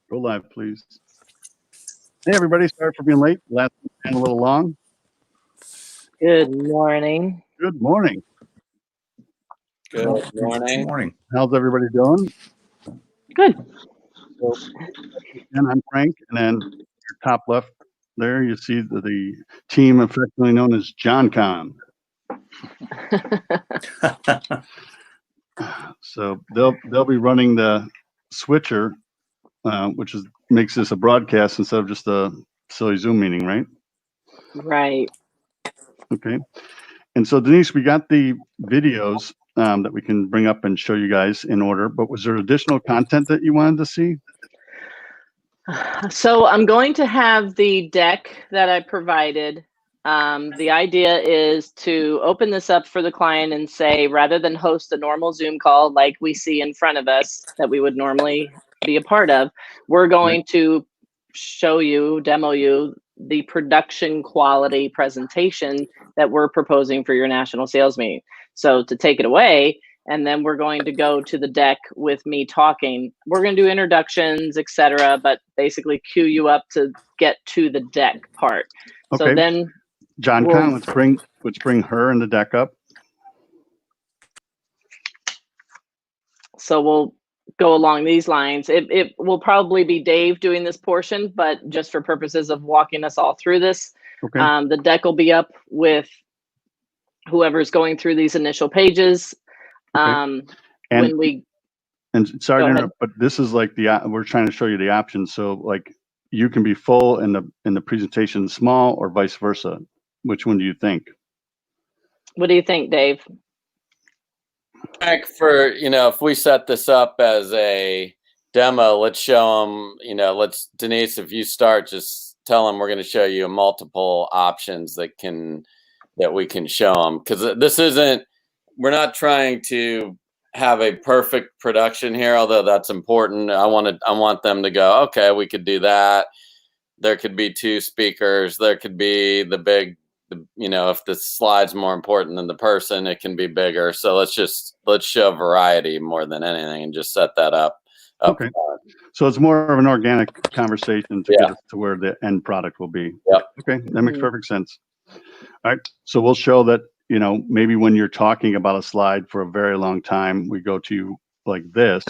Go live, please. Hey, everybody. Sorry for being late. Last week ran a little long. Good morning. Good morning. Good morning. Good morning. How's everybody doing? Good. So, and I'm Frank, and then your top left there, you see the team affectionately known as John Con. So they'll be running the switcher, which makes this a broadcast instead of just a silly Zoom meeting, right? Right. Okay. And so Denise, we got the videos that we can bring up and show you guys in order, but was there additional content that you wanted to see? So I'm going to have the deck that I provided. The idea is to open this up for the client and say, rather than host a normal Zoom call like we see in front of us that we would normally be a part of, we're going to show you, demo you the production quality presentation that we're proposing for your national sales meeting. So to take it away, and then we're going to go to the deck with me talking. We're going to do introductions, etc., but basically cue you up to get to the deck part. Okay. So then, John Con, let's bring her and the deck up. so we'll go along these lines. It will probably be Dave doing this portion, but just for purposes of walking us all through this, Okay. the deck will be up with whoever's going through these initial pages. And sorry to interrupt, but this is like we're trying to show you the options. So like you can be full and the presentation small, or vice versa. Which one do you think? What do you think, Dave? Frank, for if we set this up as a demo, let's show them. Denise, if you start, just tell them we're going to show you multiple options that we can show them, because this isn't. We're not trying to have a perfect production here, although that's important. I want them to go, okay, we could do that. There could be two speakers. There could be the big, if the slide's more important than the person, it can be bigger. So let's show variety more than anything and just set that up. Okay. So it's more of an organic conversation to get us to where the end product will be. Yep. Okay. That makes perfect sense. All right. So we'll show that, maybe when you're talking about a slide for a very long time, we go to you like this,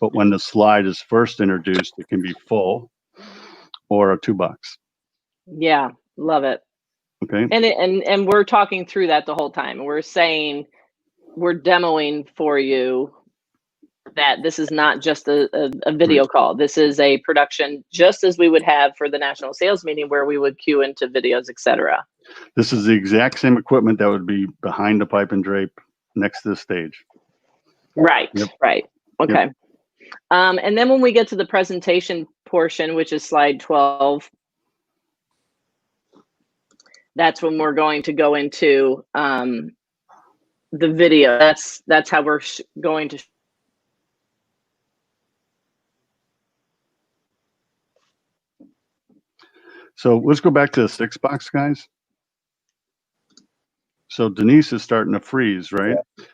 but when the slide is first introduced, it can be full or a 2-box. Yeah, love it. Okay. And we're talking through that the whole time. We're saying, we're demoing for you that this is not just a video call. This is a production just as we would have for the national sales meeting, where we would cue into videos, etc. This is the exact same equipment that would be behind the pipe and drape next to the stage. Right. Yep. Right. Okay. Yep. And then when we get to the presentation portion, which is slide 12, that's when we're going to go into the video. That's how we're going to. So let's go back to the 6-box, guys. So Denise is starting to freeze, right? Yeah.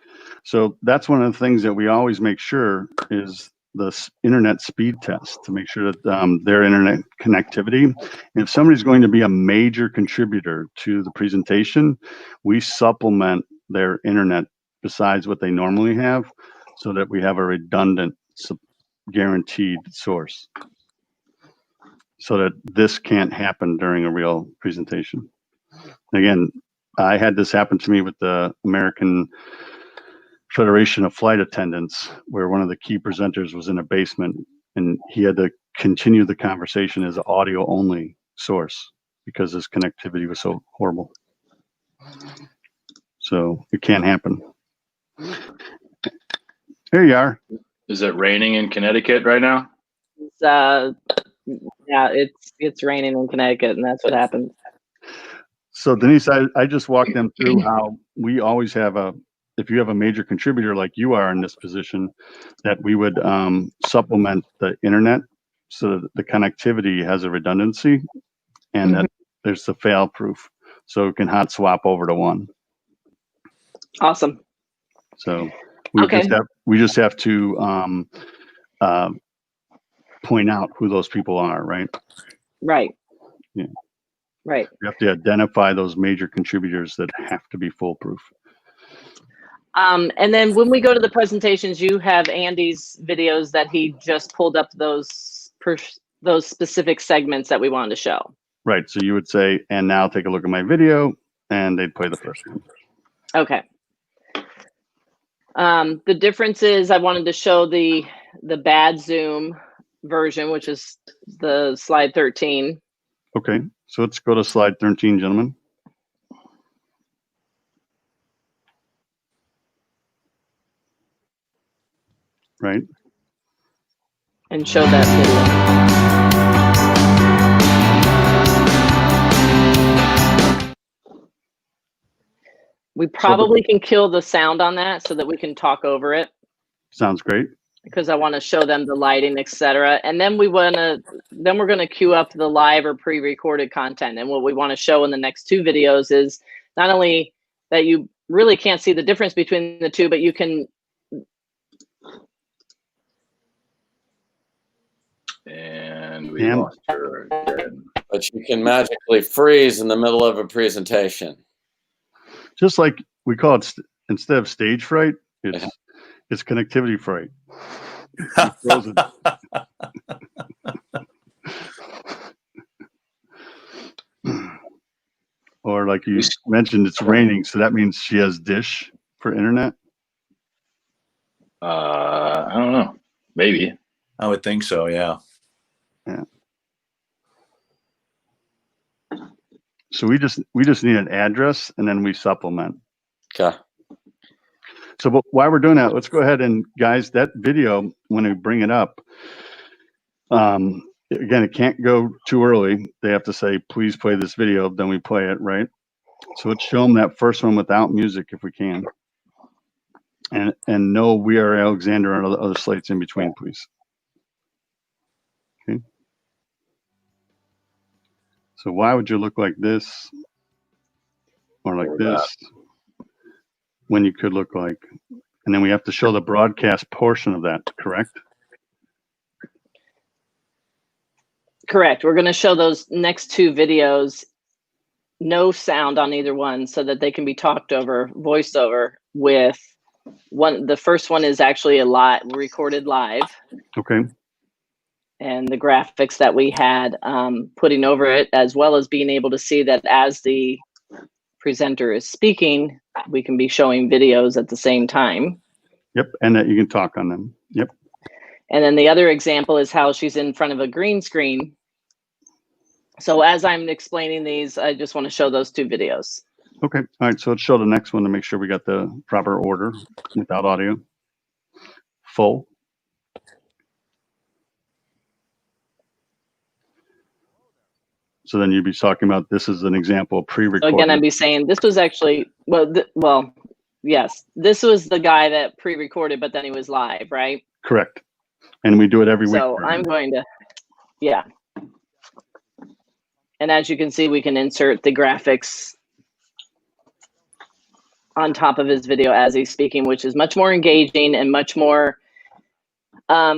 So that's one of the things that we always make sure is the internet speed test, to make sure that their internet connectivity. And if somebody's going to be a major contributor to the presentation, we supplement their internet besides what they normally have, so that we have a redundant, guaranteed source, so that this can't happen during a real presentation. Again, I had this happen to me with the American Federation of Flight Attendants, where one of the key presenters was in a basement and he had to continue the conversation as an audio only source because his connectivity was so horrible. So it can't happen. Here you are. Is it raining in Connecticut right now? Yeah, it's raining in Connecticut, and that's what happens. So Denise, I just walked them through how we always have if you have a major contributor like you are in this position, that we would supplement the internet so that the connectivity has a redundancy and that there's the fail proof, so it can hot swap over to one. Awesome. So we just have to point out who those people are, right? Right. Yeah. Right. You have to identify those major contributors that have to be foolproof. And then when we go to the presentations, you have Andy's videos that he just pulled up those specific segments that we wanted to show. Right. So you would say, and now take a look at my video, and they'd play the first one. Okay. The difference is I wanted to show the bad Zoom version, which is the slide 13. Okay. So let's go to slide 13, gentlemen. Right. And show that video. We probably can kill the sound on that so that we can talk over it. Sounds great. Because I want to show them the lighting, etc. And then we're going to queue up the live or pre-recorded content. And what we want to show in the next two videos is not only that you really can't see the difference between the two, but you can. And we lost her again. But you can magically freeze in the middle of a presentation. Just like we call it, instead of stage fright, it's connectivity fright. Or like you mentioned, it's raining, so that means she has Dish for internet. I don't know. Maybe. I would think so. Yeah. Yeah. So we just need an address, and then we supplement. Okay. So but while we're doing that, let's go ahead and, guys, that video, when we bring it up, again, it can't go too early. They have to say, please play this video, then we play it, right? So let's show them that first one without music if we can. And no We Are Alexander and other slates in between, please. Okay. So why would you look like this or like this when you could look like, and then we have to show the broadcast portion of that, correct? Correct. We're going to show those next two videos, no sound on either one, so that they can be talked over, voiced over with one. The first one is actually a recorded live. Okay. And the graphics that we had putting over it, as well as being able to see that as the presenter is speaking, we can be showing videos at the same time. Yep, and that you can talk on them. Yep. And then the other example is how she's in front of a green screen. So as I'm explaining these, I just want to show those two videos. Okay. All right. So let's show the next one to make sure we got the proper order without audio. Full. So then you'd be talking about, this is an example of pre-recorded. So again, I'd be saying this was actually, yes, this was the guy that pre-recorded, but then he was live, right? Correct. And we do it every week. So I'm going to, yeah. And as you can see, we can insert the graphics on top of his video as he's speaking, which is much more engaging and much more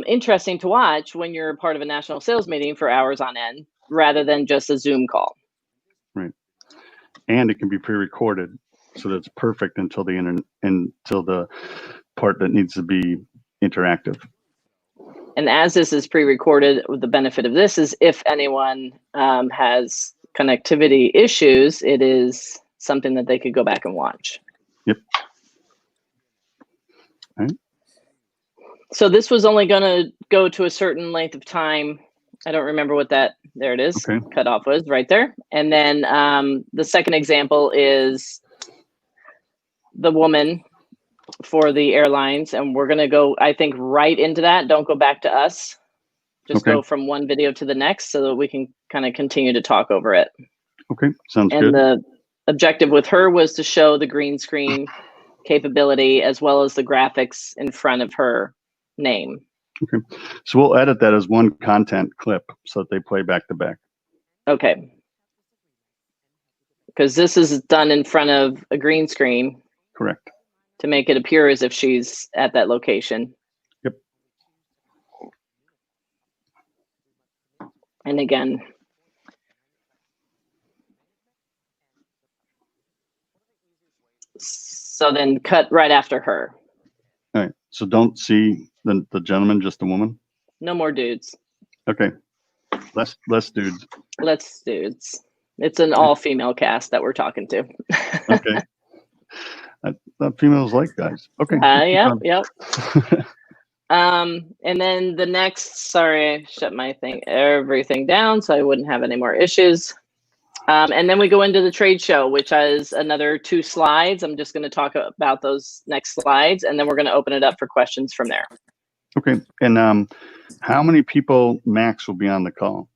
interesting to watch when you're part of a national sales meeting for hours on end, rather than just a Zoom call. Right. And it can be pre-recorded, so that's perfect until the part that needs to be interactive. And as this is pre-recorded, the benefit of this is if anyone has connectivity issues, it is something that they could go back and watch. Yep. All right. So this was only going to go to a certain length of time. I don't remember what that, there it is, okay. Cutoff was right there. And then the second example is the woman for the airlines. And we're going to go, I think, right into that. Don't go back to us. Just go from one video to the next so that we can kind of continue to talk over it. Okay, sounds good. And the objective with her was to show the green screen capability as well as the graphics in front of her name. Okay, so we'll edit that as one content clip so that they play back to back. Okay. Because this is done in front of a green screen. Correct. To make it appear as if she's at that location. Yep. And again, so then cut right after her. All right. So don't see the gentleman, just the woman. No more dudes. Okay. Less dudes. Less dudes. It's an all-female cast that we're talking to. Okay. I thought females like guys. Okay. Yep. And then the next, sorry, I shut everything down so I wouldn't have any more issues. And then we go into the trade show, which has another 2 slides. I'm just going to talk about those next slides, and then we're going to open it up for questions from there. Okay. And how many people max will be on the call?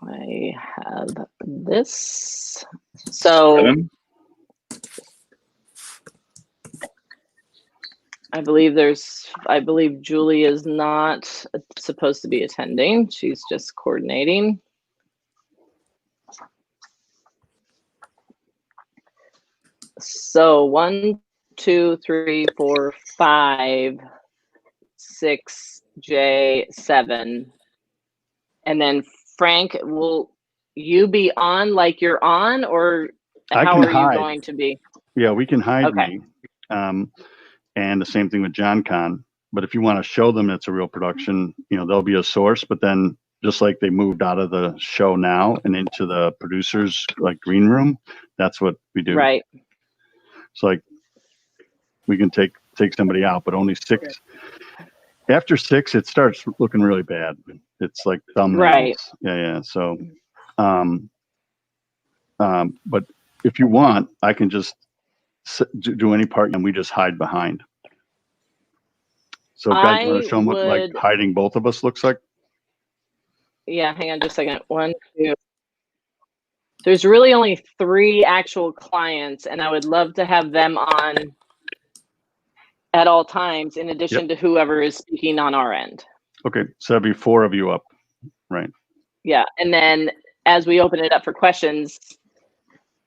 I have this. So 7? I believe Julie is not supposed to be attending. She's just coordinating. So 1, 2, 3, 4, 5, 6, J, 7. And then Frank, will you be on like you're on, or how are you going to be? Yeah, we can hide Okay. me. And the same thing with John Con. But if you want to show them it's a real production, there'll be a source. But then just like they moved out of the show now and into the producers like green room, that's what we do. Right. So like we can take somebody out, but only 6. After 6, it starts looking really bad. It's like thumbnails. Right. Yeah. So, but if you want, I can just do any part and we just hide behind. So guys, want to show them what like hiding both of us looks like? Yeah, hang on just a second. 1, 2. There's really only 3 actual clients, and I would love to have them on at all times in addition to whoever is speaking on our end. Okay, so that'd be 4 of you up, right? Yeah, and then as we open it up for questions,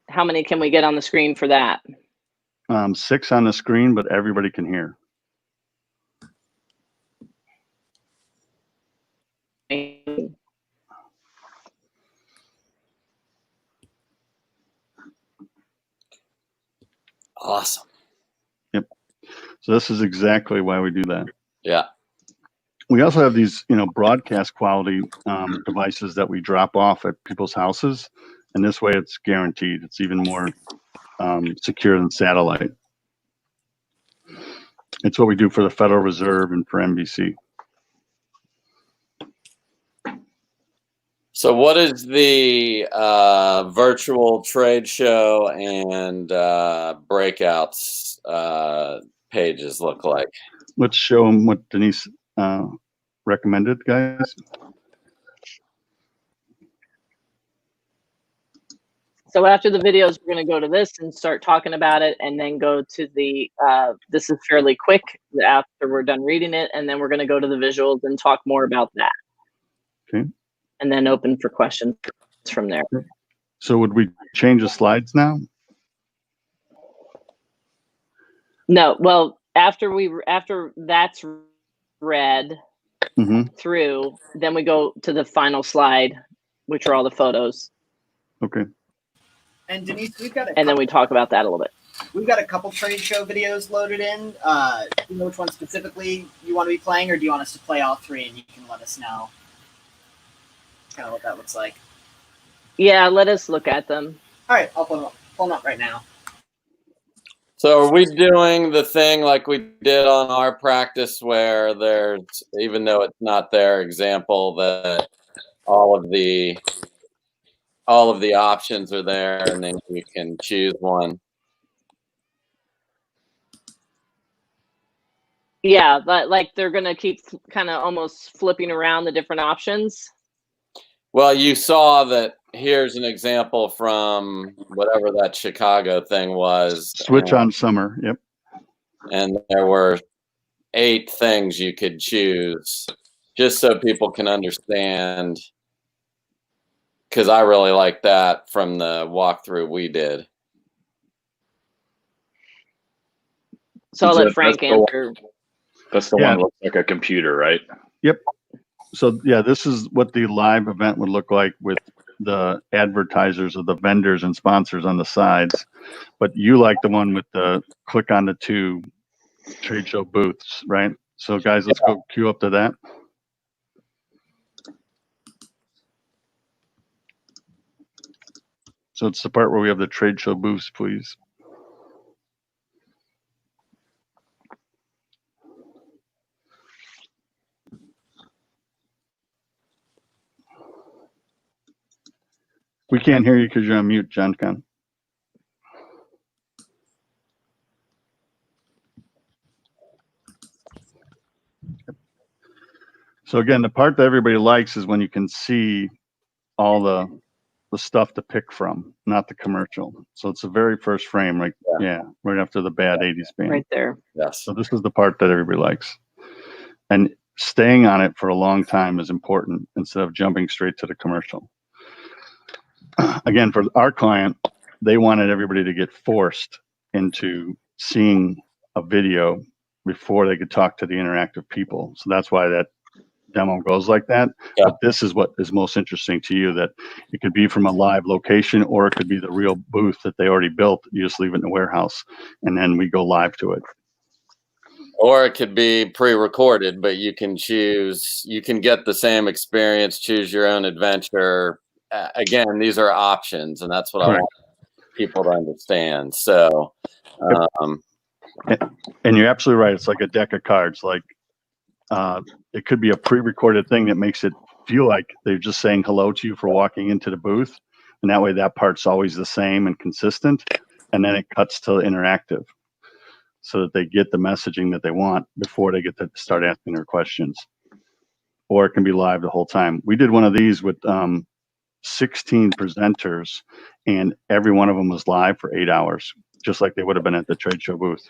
how many can we get on the screen for that? 6 on the screen, but everybody can hear. Awesome. Yep. So this is exactly why we do that. Yeah. We also have these, broadcast quality devices that we drop off at people's houses, and this way it's guaranteed. It's even more secure than satellite. It's what we do for the Federal Reserve and for NBC. So what is the virtual trade show and breakouts pages look like? Let's show them what Denise recommended, guys. So after the videos, we're going to go to this and start talking about it, and then go to the, this is fairly quick after we're done reading it, and then we're going to go to the visuals and talk more about that. Okay. And then open for questions from there. So would we change the slides now? No, well, after that's read through, then we go to the final slide, which are all the photos. Okay. And Denise, and then we talk about that a little bit. We've got a couple trade show videos loaded in. Do you know which one specifically you want to be playing, or do you want us to play all 3 and you can let us know kind of what that looks like? Yeah, let us look at them. All right, I'll pull them up right now. So are we doing the thing like we did on our practice where there's, even though it's not their example, that all of the options are there and then you can choose one? Yeah, but like they're going to keep kind of almost flipping around the different options. Well, you saw that here's an example from whatever that Chicago thing was. Switch on summer. Yep. And there were 8 things you could choose, just so people can understand, because I really like that from the walkthrough we did. So I'll let Frank answer. That's the one that looks like a computer, right? Yep. So yeah, this is what the live event would look like with the advertisers or the vendors and sponsors on the sides. But you like the one with the click on the 2 trade show booths, right? So guys, let's go queue up to that. So it's the part where we have the trade show booths, please. We can't hear you because you're on mute, John Con. So again, the part that everybody likes is when you can see all the stuff to pick from, not the commercial. So it's the very first frame, right? Yeah, right after the bad 80s band. Right there. Yes. So this is the part that everybody likes. And staying on it for a long time is important instead of jumping straight to the commercial. Again, for our client, they wanted everybody to get forced into seeing a video before they could talk to the interactive people. So that's why that demo goes like that. Yeah. But this is what is most interesting to you, that it could be from a live location or it could be the real booth that they already built. You just leave it in the warehouse and then we go live to it. Or it could be pre-recorded, but you can choose, you can get the same experience, choose your own adventure. Again, these are options, and that's what I want people to understand. So, and you're absolutely right. It's like a deck of cards. Like it could be a pre-recorded thing that makes it feel like they're just saying hello to you for walking into the booth. And that way that part's always the same and consistent. And then it cuts to interactive so that they get the messaging that they want before they get to start asking their questions. Or it can be live the whole time. We did one of these with 16 presenters, and every one of them was live for 8 hours, just like they would have been at the trade show booth.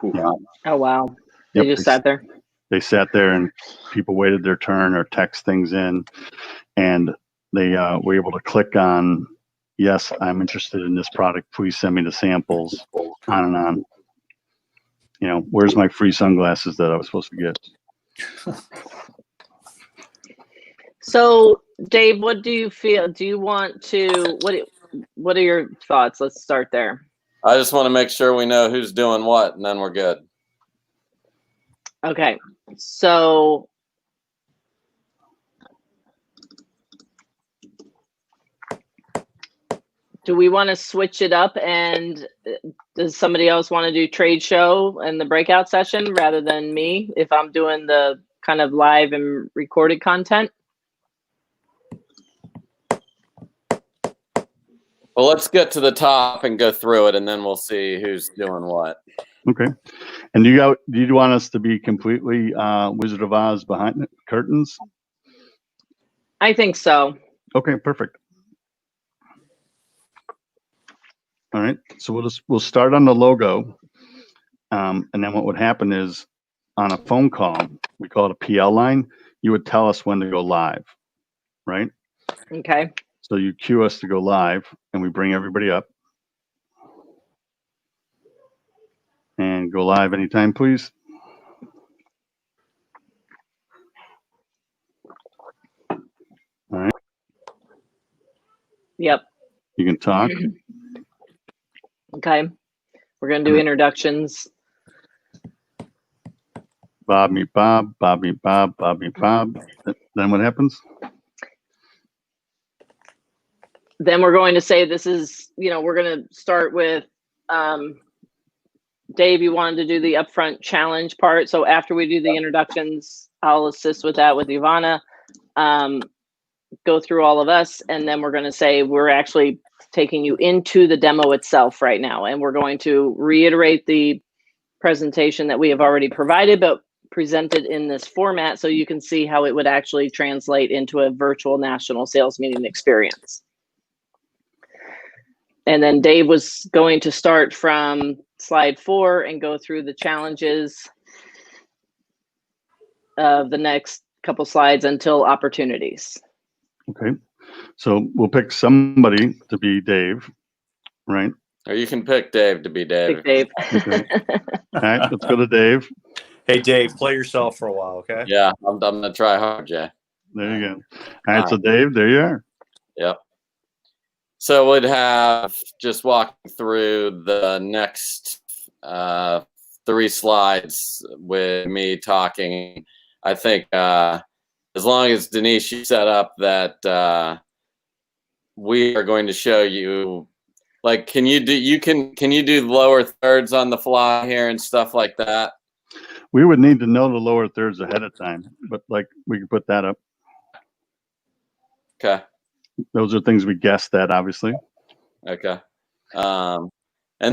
Yeah. Oh, wow. They just sat there. They sat there and people waited their turn or text things in, and they were able to click on, yes, I'm interested in this product. Please send me the samples, on and on. You know, where's my free sunglasses that I was supposed to get? So, Dave, what do you feel? Do you want to, what are your thoughts? Let's start there. I just want to make sure we know who's doing what, and then we're good. Okay. So, do we want to switch it up, and does somebody else want to do trade show and the breakout session rather than me if I'm doing the kind of live and recorded content? Well, let's get to the top and go through it, and then we'll see who's doing what. Okay. And do you want us to be completely Wizard of Oz behind the curtains? I think so. Okay, perfect. All right. So we'll start on the logo, and then what would happen is on a phone call, we call it a PL line. You would tell us when to go live, right? Okay. So you cue us to go live, and we bring everybody up. And go live anytime, please. All right. Yep. You can talk. Okay. We're going to do introductions. Bob meet Bob, Bob meet Bob, Bob meet Bob. Then what happens? Then we're going to say this is, we're going to start with Dave, you wanted to do the upfront challenge part. So after we do the introductions, I'll assist with that with Ivana, go through all of us. And then we're going to say we're actually taking you into the demo itself right now. And we're going to reiterate the presentation that we have already provided, but presented in this format so you can see how it would actually translate into a virtual national sales meeting experience. And then Dave was going to start from slide 4 and go through the challenges of the next couple slides until opportunities. Okay. So we'll pick somebody to be Dave, right? Or you can pick Dave to be Dave. Pick Dave. Okay. All right, let's go to Dave. Hey, Dave, play yourself for a while, okay? Yeah, I'm gonna try hard, Jay. There you go. All right, so Dave, there you are. Yep. So we'd have just walking through the next 3 slides with me talking. I think as long as Denise, you set up that we are going to show you, like, can you do lower thirds on the fly here and stuff like that? We would need to know the lower thirds ahead of time, but like we could put that up. Okay. Those are things we guessed at, obviously. Okay. And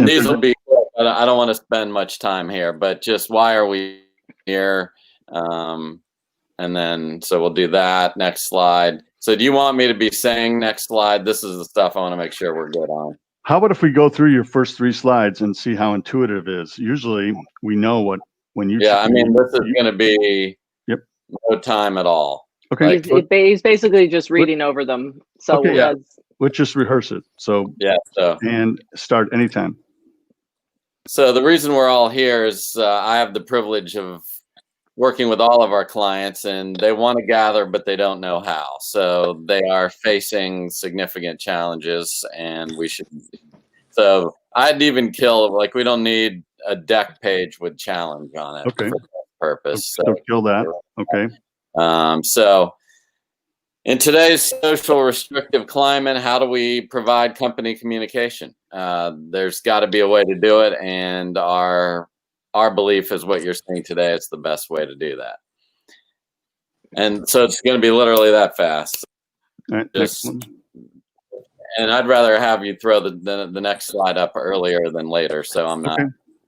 these will be, I don't want to spend much time here, but just why are we here? And then, so we'll do that. Next slide. So do you want me to be saying next slide? This is the stuff I want to make sure we're good on. How about if we go through your first 3 slides and see how intuitive it is? Usually we know what, when you. Yeah, I mean, this is going to be no time at all. Okay. He's basically just reading over them. So okay, yeah. Let's just rehearse it. So yeah. So and start anytime. So the reason we're all here is I have the privilege of working with all of our clients, and they want to gather, but they don't know how. So they are facing significant challenges, and we should. So I'd even kill, like, we don't need a deck page with challenge on it for that purpose. So kill that. Okay. So in today's social restrictive climate, how do we provide company communication? There's got to be a way to do it, and our belief is what you're seeing today. It's the best way to do that, and so it's going to be literally that fast. All right, next one. And I'd rather have you throw the next slide up earlier than later, so I'm not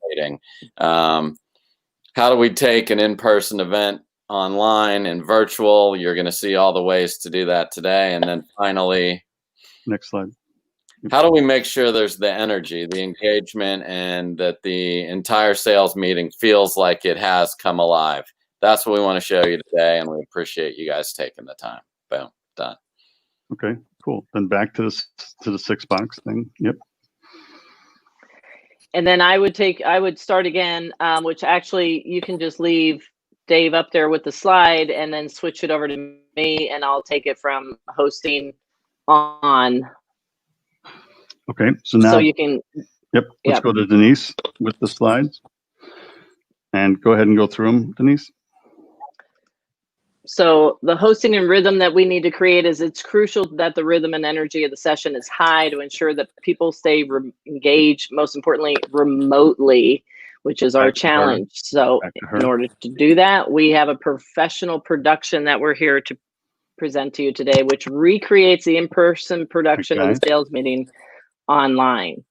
waiting. How do we take an in-person event online and virtual? You're going to see all the ways to do that today. And then finally, next slide. How do we make sure there's the energy, the engagement, and that the entire sales meeting feels like it has come alive? That's what we want to show you today, and we appreciate you guys taking the time. Boom, done. Okay, cool. Then back to the 6 box thing. Yep. And then I would start again, which actually you can just leave Dave up there with the slide and then switch it over to me, and I'll take it from hosting on. Okay, so now. So you can. Yep, let's go to Denise with the slides. And go ahead and go through them, Denise. So the hosting and rhythm that we need to create is, it's crucial that the rhythm and energy of the session is high to ensure that people stay engaged, most importantly, remotely, which is our challenge. So in order to do that, we have a professional production that we're here to present to you today, which recreates the in-person production of the sales meeting online.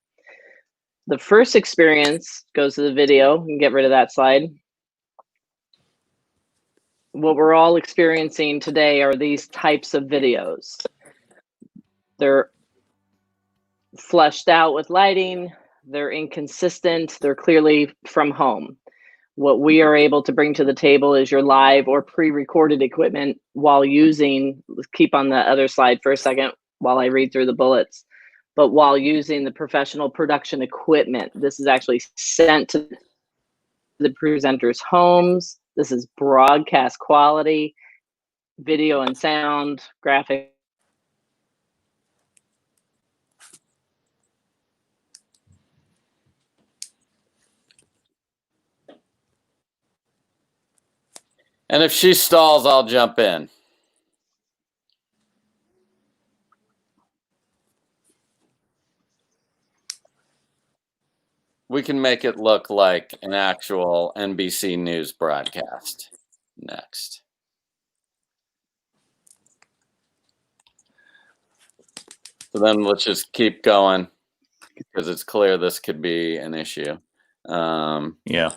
The first experience goes to the video. You can get rid of that slide. What we're all experiencing today are these types of videos. They're fleshed out with lighting, they're inconsistent, they're clearly from home. What we are able to bring to the table is your live or pre-recorded equipment while using, let's keep on the other slide for a second while I read through the bullets, but while using the professional production equipment. This is actually sent to the presenters' homes. This is broadcast quality, video and sound, graphic. And if she stalls, I'll jump in. We can make it look like an actual NBC News broadcast. Next. So then let's just keep going, because it's clear this could be an issue. Yeah.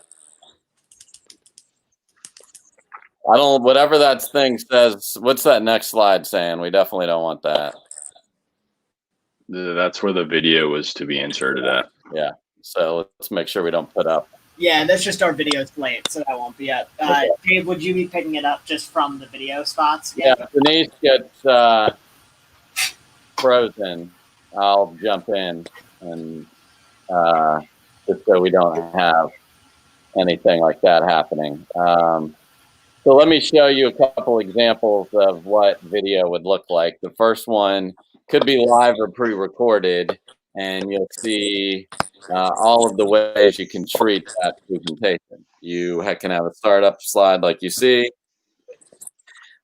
I don't, whatever that thing says, what's that next slide saying? We definitely don't want that. That's where the video was to be inserted at. Yeah. So let's make sure we don't put up. Yeah, that's just our video slate, so that won't be it. Dave, would you be picking it up just from the video spots? Yeah, if Denise gets frozen, I'll jump in and just so we don't have anything like that happening. So let me show you a couple examples of what video would look like. The first one could be live or pre-recorded, and you'll see all of the ways you can treat that presentation. You can have a startup slide like you see.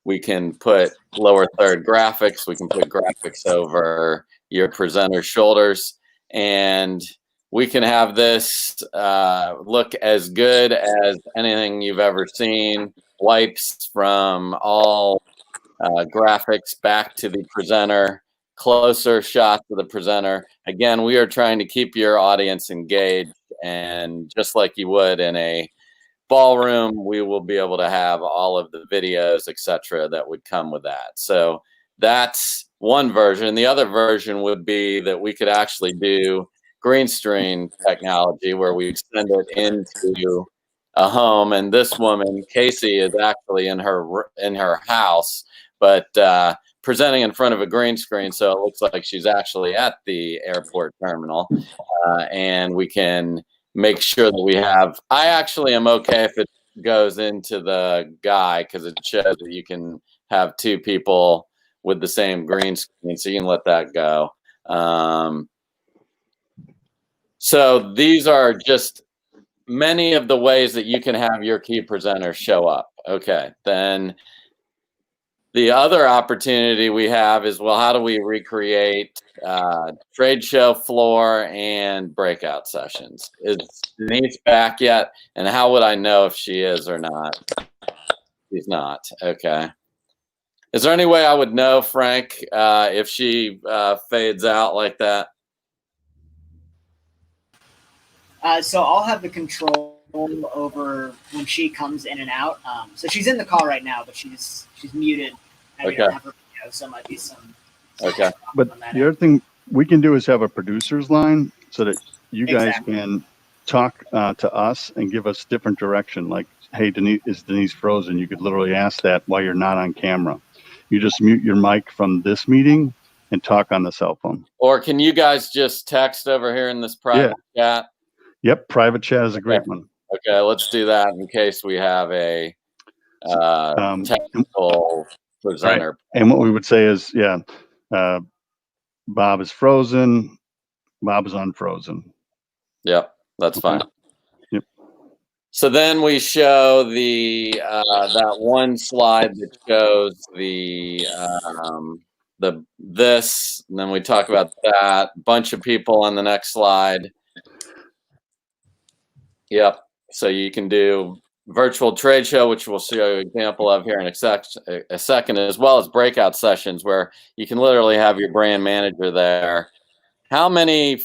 We can put lower third graphics. We can put graphics over your presenter's shoulders, and we can have this look as good as anything you've ever seen. Wipes from all graphics back to the presenter, closer shots of the presenter. Again, we are trying to keep your audience engaged, and just like you would in a ballroom, we will be able to have all of the videos, etc., that would come with that. So that's one version. The other version would be that we could actually do green screen technology where we send it into a home, and this woman Casey is actually in her house, but presenting in front of a green screen, so it looks like she's actually at the airport terminal, and we can make sure that we have. I actually am okay if it goes into the guy because it shows that you can have two people with the same green screen, so you can let that go. So these are just many of the ways that you can have your key presenters show up. Okay, then the other opportunity we have is, well, how do we recreate trade show floor and breakout sessions? Is Denise back yet? And how would I know if she is or not? She's not. Okay. Is there any way I would know, Frank, if she fades out like that? So I'll have the control over when she comes in and out. So she's in the call right now, but she's muted. And we don't have her video, so it might be some. Okay. But the other thing we can do is have a producer's line so that you guys can talk to us and give us different direction. Like, hey, Denise, is Denise frozen? You could literally ask that while you're not on camera. You just mute your mic from this meeting and talk on the cell phone. Or can you guys just text over here in this private chat? Yep, private chat is a great one. Okay, let's do that in case we have a technical presenter. Right. And what we would say is, Bob is frozen. Bob is unfrozen. Yep, that's fine. Yep. So then we show the that one slide that shows this, and then we talk about that. Bunch of people on the next slide. Yep. So you can do virtual trade show, which we'll show you an example of here in a second, as well as breakout sessions where you can literally have your brand manager there. How many?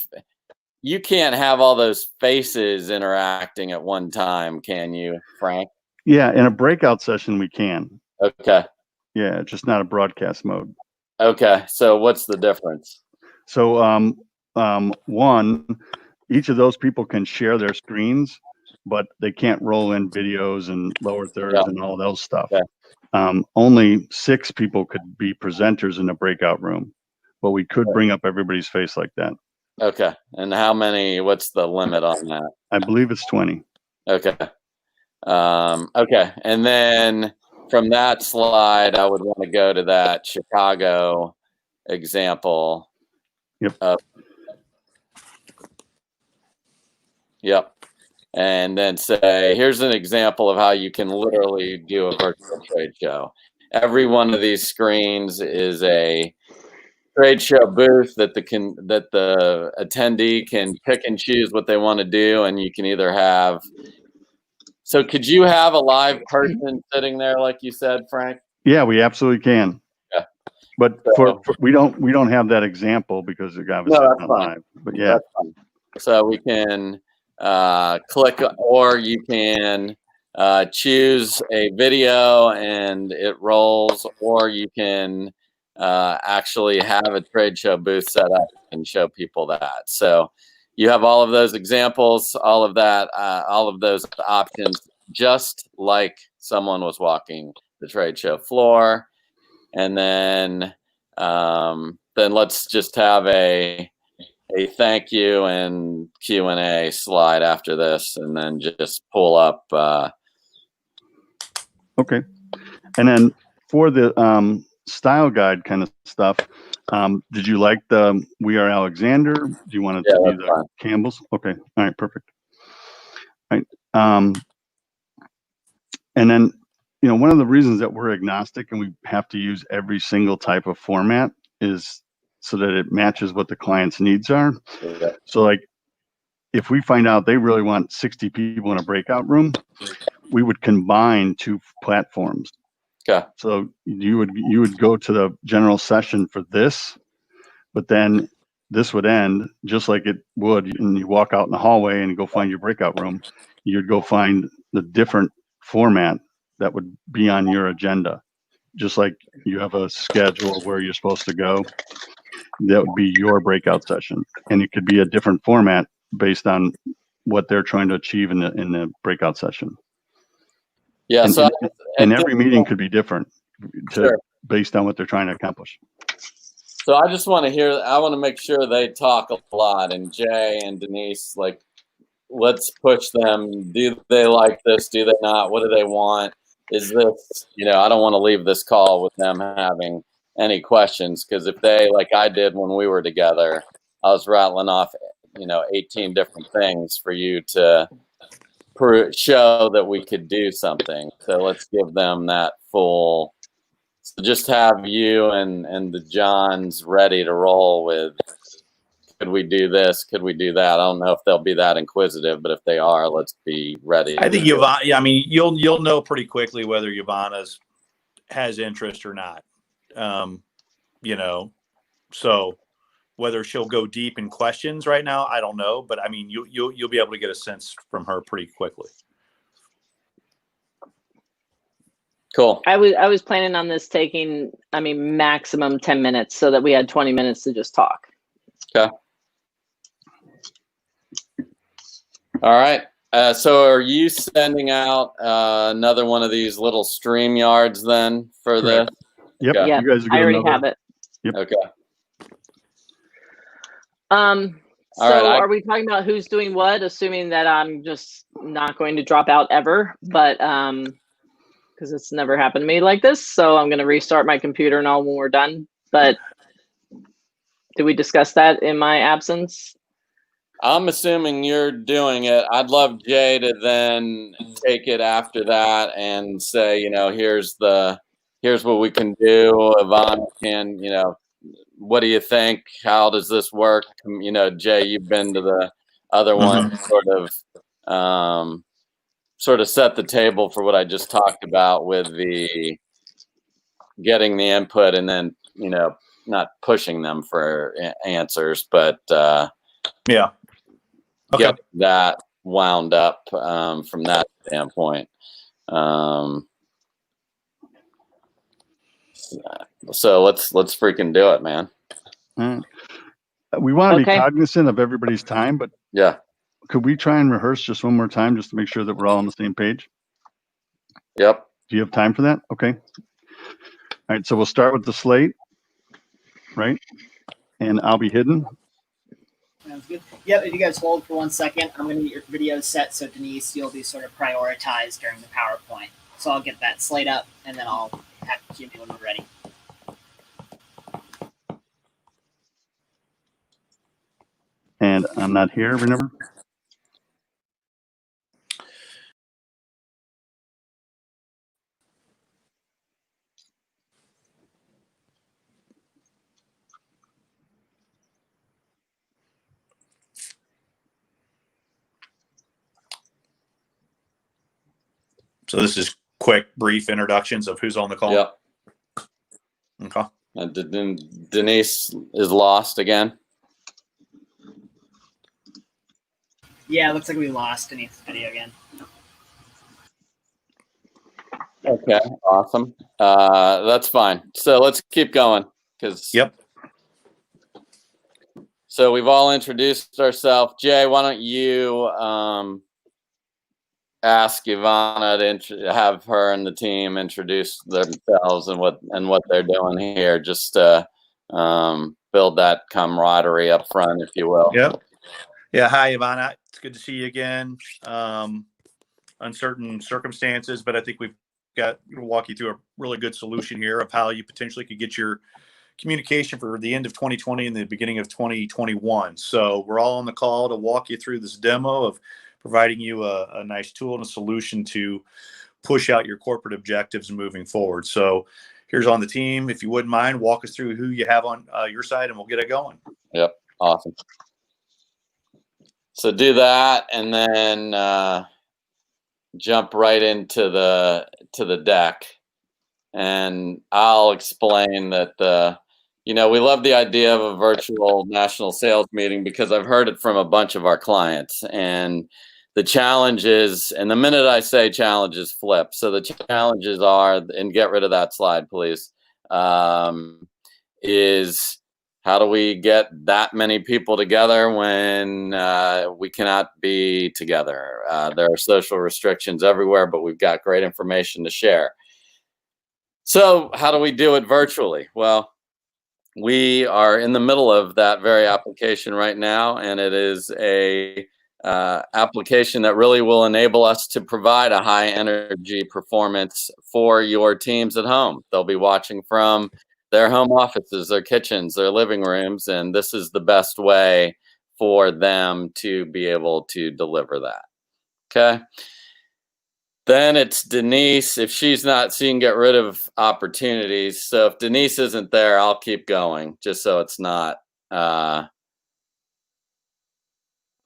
You can't have all those faces interacting at one time, can you, Frank? Yeah, in a breakout session we can. Okay. Yeah, just not a broadcast mode. Okay. So what's the difference? So one, each of those people can share their screens, but they can't roll in videos and lower thirds and all those stuff. Okay. Only 6 people could be presenters in a breakout room, but we could bring up everybody's face like that. Okay. And how many, what's the limit on that? I believe it's 20. Okay. Okay. And then from that slide, I would want to go to that Chicago example. Yep. Yep. And then say, here's an example of how you can literally do a virtual trade show. Every one of these screens is a trade show booth that the attendee can pick and choose what they want to do, and you can either have. So, could you have a live person sitting there, like you said, Frank? Yeah, we absolutely can. Yeah, but for we don't have that example because the guy was not live. But yeah, that's fine. So we can click, or you can choose a video and it rolls, or you can actually have a trade show booth set up and show people that. So you have all of those examples, all of that, all of those options, just like someone was walking the trade show floor. And then let's just have a a thank you and Q&A slide after this, and then just pull up. Okay. And then for the style guide kind of stuff, did you like the We Are Alexander? Do you want it to be the fine. Campbells? Okay. All right. Perfect. All right. And then, one of the reasons that we're agnostic and we have to use every single type of format is so that it matches what the client's needs are. Yeah. So like, if we find out they really want 60 people in a breakout room, we would combine two platforms. Okay. So you would go to the general session for this, but then this would end just like it would, and you walk out in the hallway and go find your breakout room. You'd go find the different format that would be on your agenda. Just like you have a schedule where you're supposed to go, that would be your breakout session. And it could be a different format based on what they're trying to achieve in the breakout session. Yeah. And every meeting could be different Sure. based on what they're trying to accomplish. So I just want to make sure they talk a lot, and Jay and Denise, like, let's push them. Do they like this? Do they not? What do they want? Is this, I don't want to leave this call with them having any questions, because if they, like I did when we were together, I was rattling off, 18 different things for you to show that we could do something. So let's give them that full. So just have you and the Johns ready to roll with, could we do this? Could we do that? I don't know if they'll be that inquisitive, but if they are, let's be ready. I think you'll know pretty quickly whether Ivana's has interest or not. So whether she'll go deep in questions right now, I don't know, but I mean, you'll be able to get a sense from her pretty quickly. Cool. I was planning on this taking, maximum 10 minutes so that we had 20 minutes to just talk. Okay. All right. So are you sending out another one of these little StreamYards then for Correct. this? Yep. Yeah, You guys I already have it. Yep. Okay. So are we talking about who's doing what, assuming that I'm just not going to drop out ever, but because it's never happened to me like this, so I'm going to restart my computer and all when we're done. But did we discuss that in my absence? I'm assuming you're doing it. I'd love Jay to then take it after that and say, here's what we can do. Yvonne can, what do you think? How does this work? Jay, you've been to the other one, sort of set the table for what I just talked about with the getting the input and then, not pushing them for answers, but yeah. Okay. Get that wound up from that standpoint. So let's freaking do it, man. We want to be cognizant of everybody's time, but yeah, could we try and rehearse just one more time just to make sure that we're all on the same page? Yep. Do you have time for that? Okay. All right. So we'll start with the slate, right? And I'll be hidden. Sounds good. Yep, if you guys hold for 1 second, I'm going to get your video set, so Denise, you'll be sort of prioritized during the PowerPoint. So I'll get that slate up, and then I'll have you when we're ready. And I'm not here, remember? So this is quick, brief introductions of who's on the call. Yep. Okay. Denise is lost again. Yeah, it looks like we lost Denise's video again. Okay, awesome. That's fine. So let's keep going. Yep. So we've all introduced ourselves. Jay, why don't you ask Ivana to have her and the team introduce themselves and what they're doing here, just to build that camaraderie up front, if you will. Yep. Yeah. Hi, Ivana. It's good to see you again. Uncertain circumstances, but I think we'll walk you through a really good solution here of how you potentially could get your communication for the end of 2020 and the beginning of 2021. So we're all on the call to walk you through this demo of providing you a nice tool and a solution to push out your corporate objectives moving forward. So here's on the team. If you wouldn't mind, walk us through who you have on your side and we'll get it going. Yep. Awesome. So do that and then jump right into the deck. And I'll explain that we love the idea of a virtual national sales meeting because I've heard it from a bunch of our clients. And the challenge is, and the minute I say challenges, flip. So the challenges are, and get rid of that slide, please, is how do we get that many people together when we cannot be together? There are social restrictions everywhere, but we've got great information to share. So how do we do it virtually? Well, we are in the middle of that very application right now, and it is a application that really will enable us to provide a high energy performance for your teams at home. They'll be watching from their home offices, their kitchens, their living rooms, and this is the best way for them to be able to deliver that. Okay. Then it's Denise. If she's not, she can get rid of opportunities. So if Denise isn't there, I'll keep going just so it's not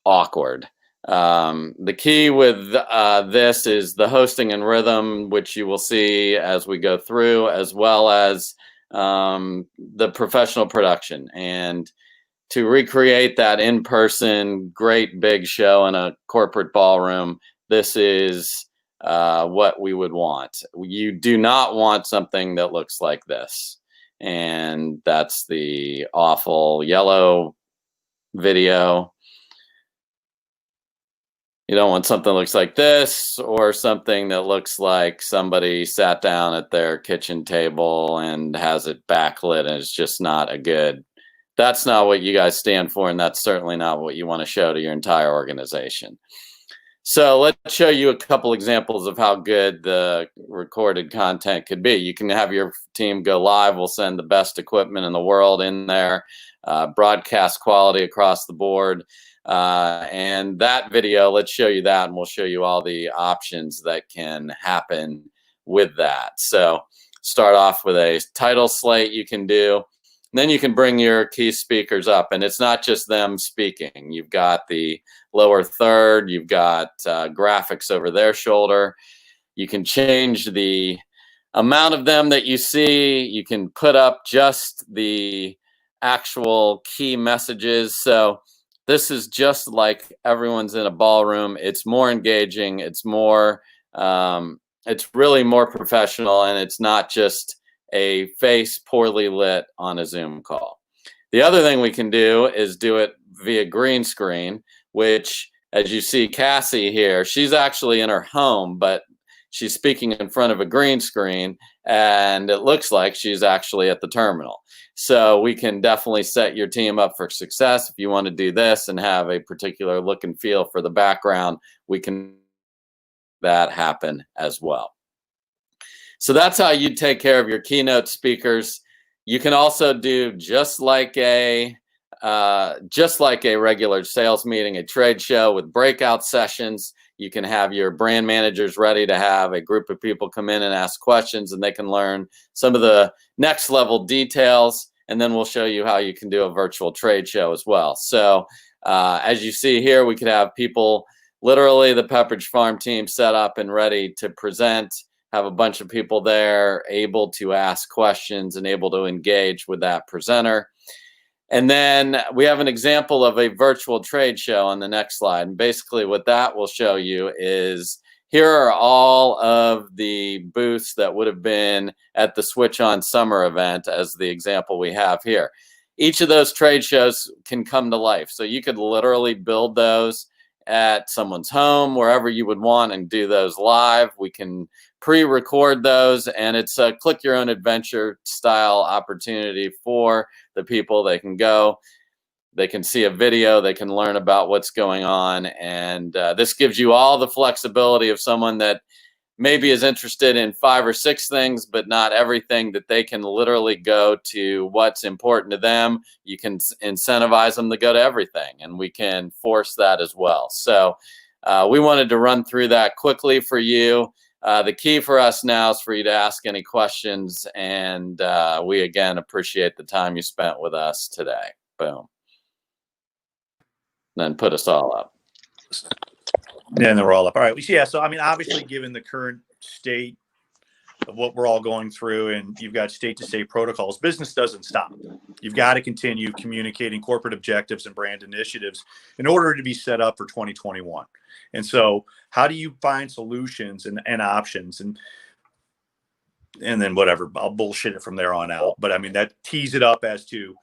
awkward. The key with this is the hosting and rhythm, which you will see as we go through, as well as the professional production. And to recreate that in-person great big show in a corporate ballroom, this is what we would want. You do not want something that looks like this. And that's the awful yellow video. You don't want something that looks like this or something that looks like somebody sat down at their kitchen table and has it backlit and it's just not a good. That's not what you guys stand for, and that's certainly not what you want to show to your entire organization. So let's show you a couple examples of how good the recorded content could be. You can have your team go live. We'll send the best equipment in the world in there, broadcast quality across the board. And that video, let's show you that, and we'll show you all the options that can happen with that. So start off with a title slate you can do. Then you can bring your key speakers up, and it's not just them speaking. You've got the lower third, you've got graphics over their shoulder. You can change the amount of them that you see. You can put up just the actual key messages. So this is just like everyone's in a ballroom. It's more engaging. It's more, it's really more professional, and it's not just a face poorly lit on a Zoom call. The other thing we can do is do it via green screen, which, as you see Cassie here, she's actually in her home, but she's speaking in front of a green screen, and it looks like she's actually at the terminal. So we can definitely set your team up for success. If you want to do this and have a particular look and feel for the background, we can make that happen as well. So that's how you take care of your keynote speakers. You can also do just like a regular sales meeting, a trade show with breakout sessions. You can have your brand managers ready to have a group of people come in and ask questions, and they can learn some of the next level details. And then we'll show you how you can do a virtual trade show as well. So as you see here, we could have people, literally the Pepperidge Farm team, set up and ready to present, have a bunch of people there able to ask questions and able to engage with that presenter. And then we have an example of a virtual trade show on the next slide. And basically what that will show you is here are all of the booths that would have been at the Switch On Summer event as the example we have here. Each of those trade shows can come to life. So you could literally build those at someone's home, wherever you would want, and do those live. We can pre-record those, and it's a click your own adventure style opportunity for the people. They can go, they can see a video, they can learn about what's going on, and this gives you all the flexibility of someone that maybe is interested in 5 or 6 things, but not everything, that they can literally go to what's important to them. You can incentivize them to go to everything, and we can force that as well. So we wanted to run through that quickly for you. The key for us now is for you to ask any questions, and we again appreciate the time you spent with us today. Boom. Then put us all up. Yeah, and then we're all up. All right. Yeah. So, I mean, obviously, given the current state of what we're all going through, and you've got state-to-state protocols, business doesn't stop. You've got to continue communicating corporate objectives and brand initiatives in order to be set up for 2021. And so, how do you find solutions and options? And then whatever, I'll bullshit it from there on out. But I mean, that tees it up as to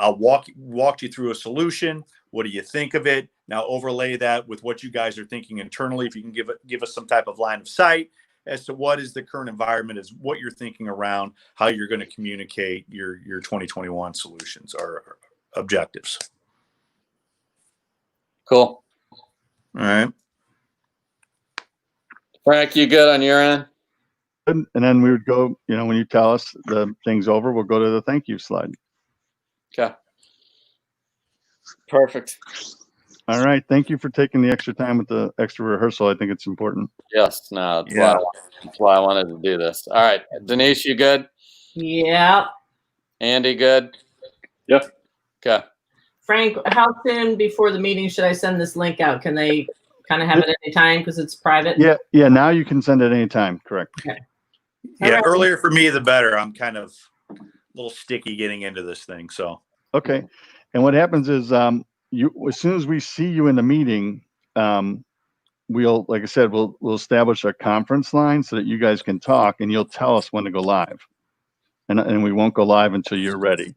I'll walk you through a solution. What do you think of it? Now overlay that with what you guys are thinking internally. If you can give us some type of line of sight as to what is the current environment, is what you're thinking around how you're going to communicate your 2021 solutions or objectives. Cool. All right. Frank, you good on your end? And then we would go, when you tell us the thing's over, we'll go to the thank you slide. Okay. Perfect. All right. Thank you for taking the extra time with the extra rehearsal. I think it's important. Yes. No, that's why I wanted to do this. All right. Denise, you good? Yeah. Andy, good? Yep. Okay. Frank, how soon before the meeting should I send this link out? Can they kind of have it any time because it's private? Yeah. Now you can send it anytime. Correct. Okay. Yeah. Right. Earlier for me, the better. I'm kind of a little sticky getting into this thing. So. Okay. And what happens is, as soon as we see you in the meeting, we'll, like I said, we'll establish a conference line so that you guys can talk, and you'll tell us when to go live, and we won't go live until you're ready.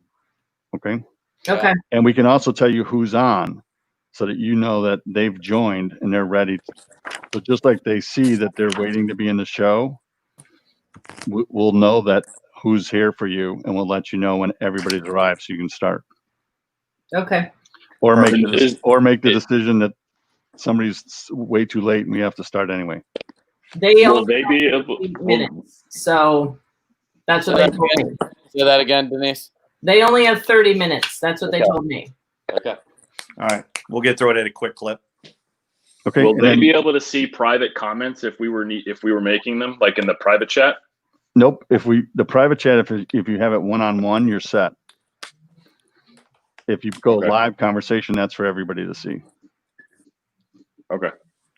Okay. Okay. And we can also tell you who's on, so that you know that they've joined and they're ready. So just like they see that they're waiting to be in the show, we'll know that who's here for you, and we'll let you know when everybody's arrived so you can start. Okay. Or make the decision that somebody's way too late and we have to start anyway. Will they be able? Minutes. So that's what they told me. Say that again, Denise. They only have 30 minutes. That's what they told me. Okay. All right. We'll get through it at a quick clip. Okay. Will they be able to see private comments if we were making them, like in the private chat? Nope. The private chat, if you have it one-on-one, you're set. If you go live conversation, that's for everybody to see. Okay.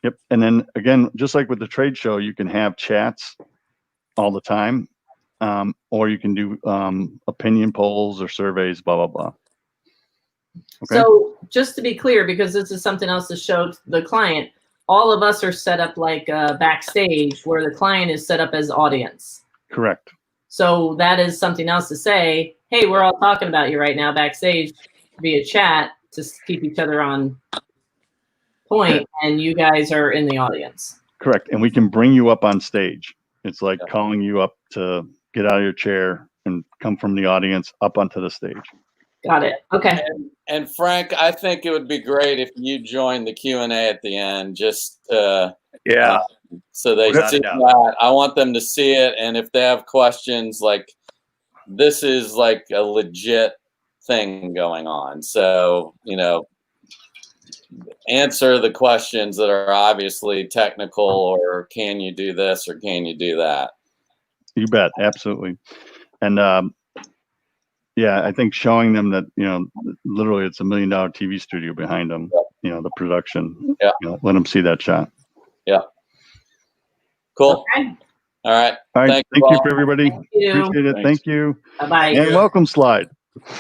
Yep. And then again, just like with the trade show, you can have chats all the time, or you can do opinion polls or surveys, blah, blah, blah. Okay. So just to be clear, because this is something else to show the client, all of us are set up like backstage where the client is set up as audience. Correct. So that is something else to say, hey, we're all talking about you right now backstage via chat to keep each other on point, and you guys are in the audience. Correct. And we can bring you up on stage. It's like calling you up to get out of your chair and come from the audience up onto the stage. Got it. Okay. And Frank, I think it would be great if you joined the Q&A at the end, just so they see that. I want them to see it, and if they have questions, like, this is like a legit thing going on. So, answer the questions that are obviously technical, or can you do this or can you do that? You bet. Absolutely. And I think showing them that, literally it's $1 million TV studio behind them, the production, let them see that shot. Yeah. Cool. Okay. All right. All right. Thank you for everybody. Thank you. Appreciate it. Thanks. Thank you. Bye-bye. And welcome slide.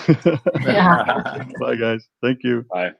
Yeah. Bye guys. Thank you. Bye.